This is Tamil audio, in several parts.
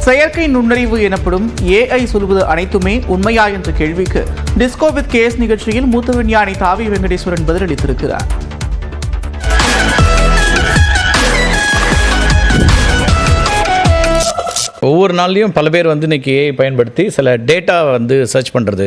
செயற்கை நுண்ணறிவு எனப்படும் AI சொல்வது அனைத்துமே உண்மையா என்ற கேள்விக்கு டிஸ்கோ வித் கேஸ் நிகழ்ச்சியில் மூத்த விஞ்ஞானி தாவி வெங்கடேஸ்வரன் பதிலளித்திருக்கிறார். ஒவ்வொரு நாள்லையும் பல பேர் வந்து இன்றைக்கி ஏஐ பயன்படுத்தி சில டேட்டா வந்து சர்ச் பண்ணுறது,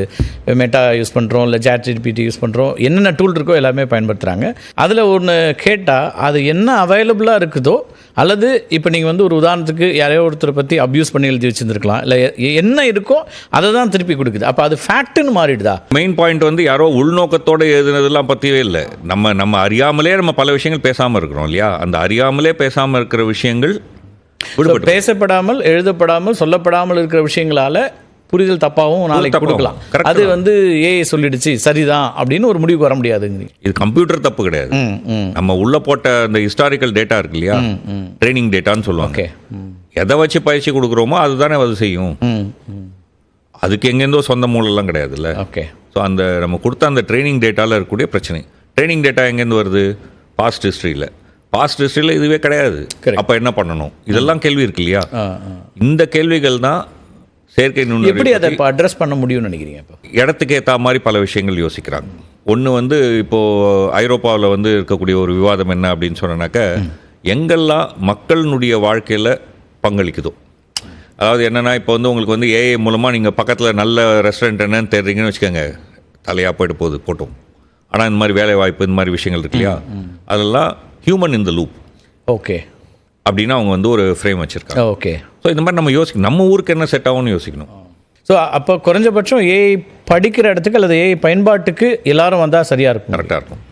மெட்டா யூஸ் பண்ணுறோம், இல்லை ChatGPT யூஸ் பண்ணுறோம், என்னென்ன டூல் இருக்கோ எல்லாமே பயன்படுத்துகிறாங்க. அதில் ஒன்று கேட்டால் அது என்ன அவைலபிளாக இருக்குதோ, அல்லது இப்போ நீங்கள் வந்து ஒரு உதாரணத்துக்கு யாரையோ ஒருத்தரை பற்றி அப்யூஸ் பண்ணி எழுதி வச்சுருந்துருக்கலாம், இல்லை என்ன இருக்கோ அதை தான் திருப்பி கொடுக்குது. அப்போ அது ஃபேக்ட்டுன்னு மாறிடுதா? மெயின் பாயிண்ட் வந்து யாரோ உள்நோக்கத்தோடு எழுதுனதெல்லாம் பற்றியே இல்லை. நம்ம அறியாமலே நம்ம பல விஷயங்கள் பேசாமல் இருக்கிறோம் இல்லையா? அந்த அறியாமலே பேசாமல் இருக்கிற விஷயங்கள் பேசப்படாமல், எழுதப்படாமல், சொல்லப்படாமல் இருக்கிற விஷயங்களால புரிதல் தப்பாகவும் நாளைக்கு கொடுக்கலாம். அது வந்து ஏஐ சொல்லிடுச்சு சரிதான் அப்படின்னு ஒரு முடிவுக்கு வர முடியாதுங்க. இது கம்ப்யூட்டர் தப்பு கிடையாது. நம்ம உள்ள போட்ட அந்த ஹிஸ்டாரிக்கல் டேட்டா இருக்கு இல்லையா, ட்ரைனிங் டேட்டான்னு சொல்லுவாங்க. எதை வச்சு பயிற்சி கொடுக்குறோமோ அதுதானே அது செய்யும். அதுக்கு எங்கேருந்தோ சொந்த மூலம்லாம் கிடையாது இல்லை. ஓகே. ஸோ அந்த நம்ம கொடுத்த அந்த ட்ரைனிங் டேட்டாவில் இருக்கக்கூடிய பிரச்சனை. ட்ரைனிங் டேட்டா எங்கேருந்து வருது? பாஸ்ட் ஹிஸ்ட்ரியில் இதுவே கிடையாது. அப்போ என்ன பண்ணணும்? இதெல்லாம் கேள்வி இருக்கு இல்லையா? இந்த கேள்விகள் தான் செயற்கை நுண்ணறிவு எப்படி அதை இப்போ அட்ரஸ் பண்ண முடியும்னு நினைக்கிறீங்க? இப்போ இடத்துக்கு ஏற்ற மாதிரி பல விஷயங்கள் யோசிக்கிறாங்க. ஒன்று வந்து இப்போது ஐரோப்பாவில் வந்து இருக்கக்கூடிய ஒரு விவாதம் என்ன அப்படின்னு சொன்னாக்க, எங்கெல்லாம் மக்களினுடைய வாழ்க்கையில் பங்களிக்குதோ, அதாவது என்னென்னா இப்போ வந்து உங்களுக்கு வந்து ஏஐ மூலமாக நீங்கள் பக்கத்தில் நல்ல ரெஸ்டாரண்ட் என்னன்னு தேடுறீங்கன்னு வச்சுக்கோங்க, தலையாக போயிட்டு போட்டோம். ஆனால் இந்த மாதிரி வேலை வாய்ப்பு, இந்த மாதிரி விஷயங்கள் இருக்கு இல்லையா, அதெல்லாம் ஹியூமன் இன் த லூப். ஓகே. அப்படின்னா அவங்க வந்து ஒரு ஃப்ரேம் வச்சுருக்காங்க. ஓகே. ஸோ இந்த மாதிரி நம்ம யோசிக்கணும், நம்ம ஊருக்கு என்ன செட் ஆகும்னு யோசிக்கணும். ஸோ அப்போ குறைஞ்சபட்சம் ஏஐ படிக்கிற இடத்துக்கு அல்லது ஏஐ பயன்பாட்டுக்கு எல்லாரும் வந்தால் சரியாக இருக்கும். கரெக்டாக இருக்கும்.